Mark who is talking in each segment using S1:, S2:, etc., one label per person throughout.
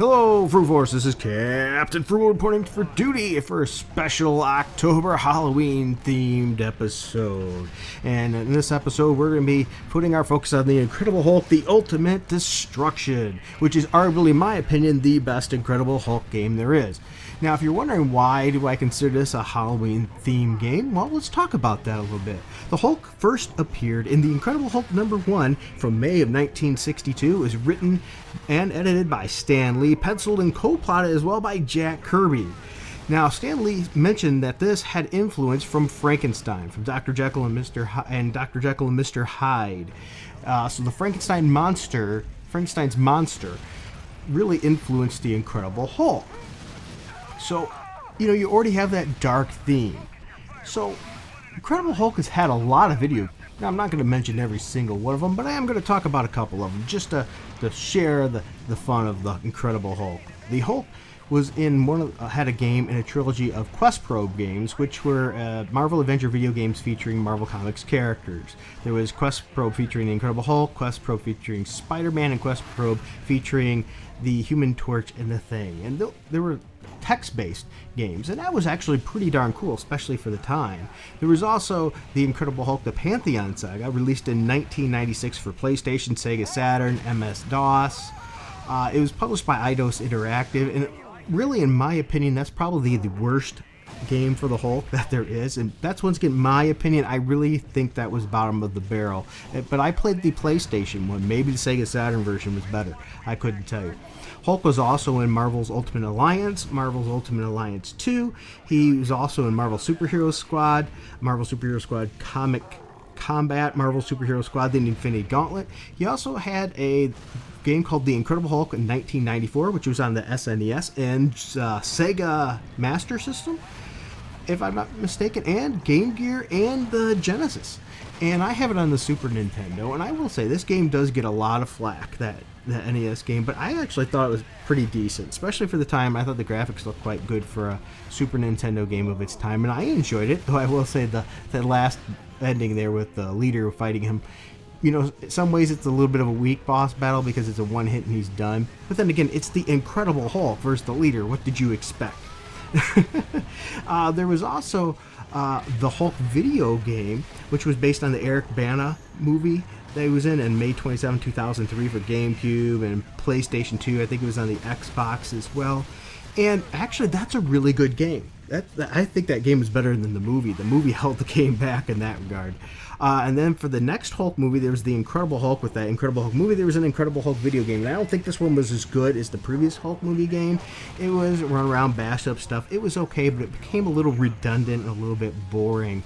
S1: Hello, Fruit Force. This is Captain Fruit reporting for duty for a special October Halloween themed episode. And in this episode, we're going to be putting our focus on the Incredible Hulk: The Ultimate Destruction, which is arguably, in my opinion, the best Incredible Hulk game there is. Now, if you're wondering why do I consider this a Halloween themed game, well, let's talk about that a little bit. The Hulk first appeared in The Incredible Hulk #1 from May of 1962. It was written and edited by Stan Lee, penciled and co-plotted as well by Jack Kirby. Now, Stan Lee mentioned that this had influence from Frankenstein, from Dr. Jekyll and Mr. Hyde. So the Frankenstein's monster, really influenced the Incredible Hulk. So, you already have that dark theme. So, Incredible Hulk has had a lot of video. Now, I'm not going to mention every single one of them, but I am going to talk about a couple of them, just to share the fun of the Incredible Hulk. The Hulk was in had a game in a trilogy of Quest Probe games, which were Marvel Adventure video games featuring Marvel Comics characters. There was Quest Probe featuring the Incredible Hulk, Quest Probe featuring Spider-Man, and Quest Probe featuring the Human Torch and the Thing. And there were text-based games, and that was actually pretty darn cool, especially for the time. There was also the Incredible Hulk: The Pantheon Saga, released in 1996 for PlayStation, Sega Saturn, MS-DOS. It was published by Eidos Interactive, and really, in my opinion, that's probably the worst game for the Hulk that there is, and that's, once again, my opinion. I really think that was bottom of the barrel, but I played the PlayStation one. Maybe the Sega Saturn version was better. I couldn't tell you. Hulk was also in Marvel's Ultimate Alliance, Marvel's Ultimate Alliance 2. He was also in Marvel Superhero Squad, Marvel Superhero Squad Comic Combat, Marvel Superhero Squad: The Infinity Gauntlet. He also had a game called The Incredible Hulk in 1994, which was on the SNES and Sega Master System, if I'm not mistaken, and Game Gear and the Genesis. And I have it on the Super Nintendo, and I will say this game does get a lot of flack, that NES game, but I actually thought it was pretty decent, especially for the time. I thought the graphics looked quite good for a Super Nintendo game of its time, and I enjoyed it, though I will say the last ending there with the leader fighting him, in some ways it's a little bit of a weak boss battle because it's a one hit and he's done. But then again, it's the Incredible Hulk versus the leader. What did you expect? There was also the Hulk video game, which was based on the Eric Bana movie that he was in May 27, 2003 for GameCube and PlayStation 2. I think it was on the Xbox as well. And actually, that's a really good game. I think that game is better than the movie. The movie held the game back in that regard. And then for the next Hulk movie, there was the Incredible Hulk. With that Incredible Hulk movie, there was an Incredible Hulk video game. And I don't think this one was as good as the previous Hulk movie game. It was run around, bashed up stuff. It was okay, but it became a little redundant and a little bit boring.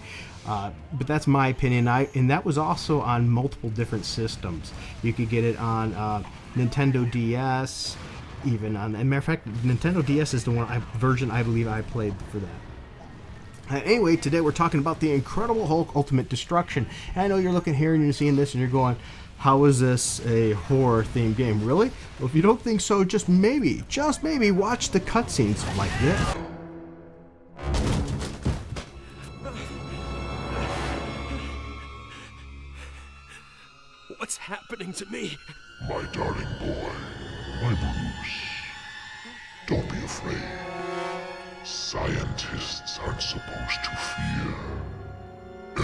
S1: But that's my opinion. And that was also on multiple different systems. You could get it on Nintendo DS, even on. As a matter of fact, Nintendo DS is the version I believe I played for that. Anyway, today we're talking about the Incredible Hulk: Ultimate Destruction. And I know you're looking here and you're seeing this and you're going, how is this a horror-themed game? Really? Well, if you don't think so, just maybe watch the cutscenes like this.
S2: What's happening to me?
S3: My darling boy, my Bruce. Don't be afraid. Scientists aren't supposed to fear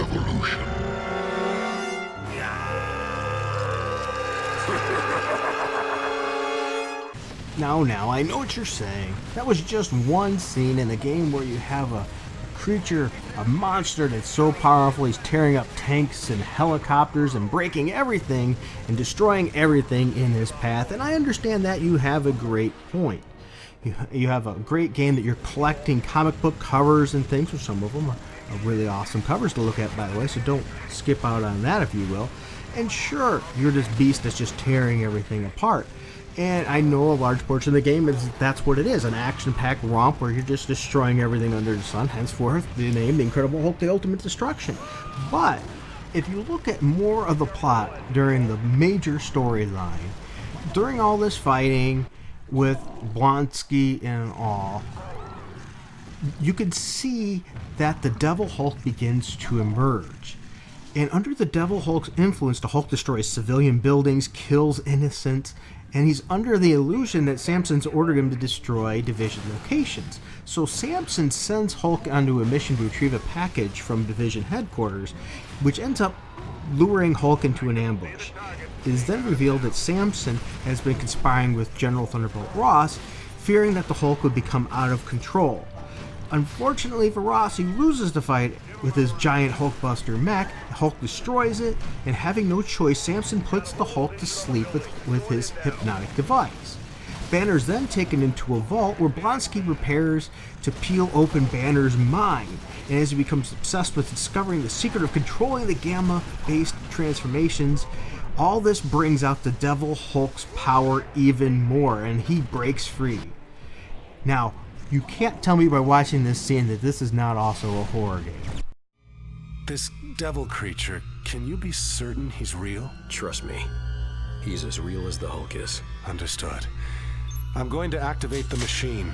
S3: evolution.
S1: Now, I know what you're saying. That was just one scene in a game where you have a creature, a monster that's so powerful he's tearing up tanks and helicopters and breaking everything and destroying everything in his path. And I understand that. You have a great point. You have a great game that you're collecting comic book covers and things, or some of them are really awesome covers to look at, by the way, so don't skip out on that, if you will. And sure, you're this beast that's just tearing everything apart. And I know a large portion of the game that's what it is, an action-packed romp where you're just destroying everything under the sun, henceforth the name, The Incredible Hulk: The Ultimate Destruction. But if you look at more of the plot during the major storyline, during all this fighting with Blonsky and all, you can see that the Devil Hulk begins to emerge. And under the Devil Hulk's influence, the Hulk destroys civilian buildings, kills innocents, and he's under the illusion that Samson's ordered him to destroy Division locations. So Samson sends Hulk onto a mission to retrieve a package from Division headquarters, which ends up luring Hulk into an ambush. It is then revealed that Samson has been conspiring with General Thunderbolt Ross, fearing that the Hulk would become out of control. Unfortunately for Ross, he loses the fight with his giant Hulkbuster mech. Hulk destroys it, and having no choice, Samson puts the Hulk to sleep with his hypnotic device. Banner is then taken into a vault where Blonsky prepares to peel open Banner's mind, and as he becomes obsessed with discovering the secret of controlling the Gamma-based transformations, all this brings out the Devil Hulk's power even more, and he breaks free. Now, you can't tell me by watching this scene that this is not also a horror game.
S2: This devil creature, can you be certain he's real?
S4: Trust me, he's as real as the Hulk is.
S2: Understood. I'm going to activate the machine.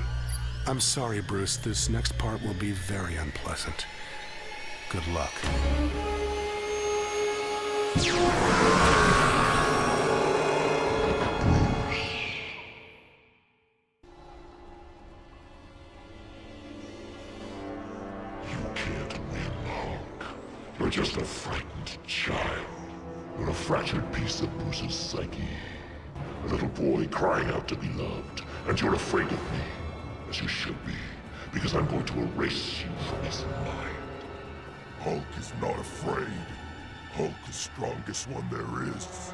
S2: I'm sorry, Bruce, this next part will be very unpleasant. Good luck.
S3: You're just a frightened child. You're a fractured piece of Bruce's psyche. A little boy crying out to be loved. And you're afraid of me, as you should be, because I'm going to erase you from his mind. Hulk is not afraid. Hulk is the strongest one there is.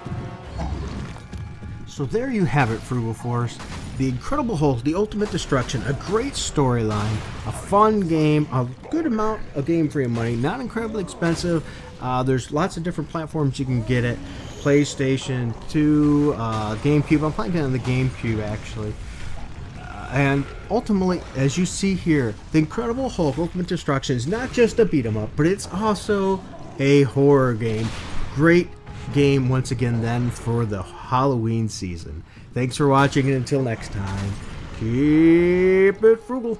S1: So there you have it, Frugal Force. The Incredible Hulk, The Ultimate Destruction, a great storyline, a fun game, a good amount of game for your money, not incredibly expensive. There's lots of different platforms you can get it. PlayStation 2, GameCube. I'm playing it on the GameCube, actually. And ultimately, as you see here, The Incredible Hulk, Ultimate Destruction is not just a beat-em-up, but it's also a horror game. Great game once again then for the Halloween season. Thanks for watching, and until next time, keep it frugal.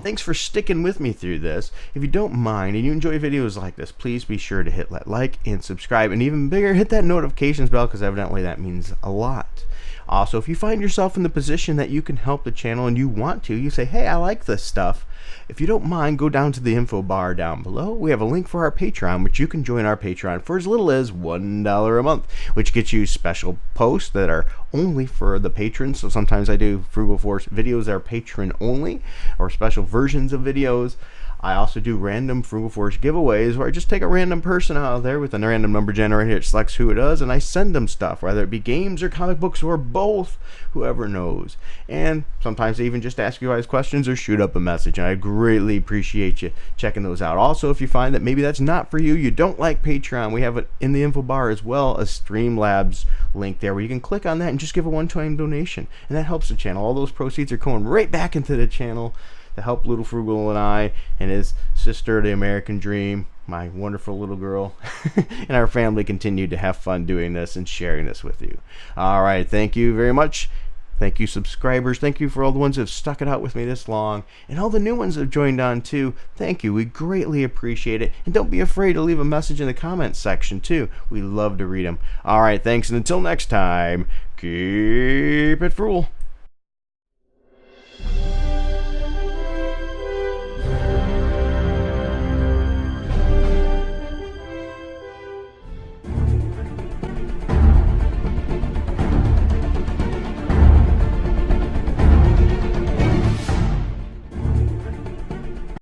S1: Thanks for sticking with me through this. If you don't mind and you enjoy videos like this, please be sure to hit that like and subscribe, and even bigger, hit that notifications bell, because evidently that means a lot. Also, if you find yourself in the position that you can help the channel and you want to, you say, hey, I like this stuff. If you don't mind, go down to the info bar down below. We have a link for our Patreon, which you can join our Patreon for as little as $1 a month, which gets you special posts that are only for the patrons. So sometimes I do Frugal Force videos that are patron only, or special versions of videos. I also do random Frugal Force giveaways where I just take a random person out there with a random number generator. It selects who it is, and I send them stuff, whether it be games or comic books or both, whoever knows. And sometimes I even just ask you guys questions or shoot up a message, and I greatly appreciate you checking those out. Also, if you find that maybe that's not for you, you don't like Patreon, we have it in the info bar as well, a Streamlabs link there where you can click on that and just give a one-time donation, and that helps the channel. All those proceeds are going right back into the channel to help Little Frugal and I and his sister, the American Dream, my wonderful little girl, and our family continue to have fun doing this and sharing this with you. All right, thank you very much. Thank you, subscribers. Thank you for all the ones who have stuck it out with me this long, and all the new ones that have joined on too. Thank you. We greatly appreciate it, and don't be afraid to leave a message in the comments section too. We love to read them. All right, thanks, and until next time, keep it frugal.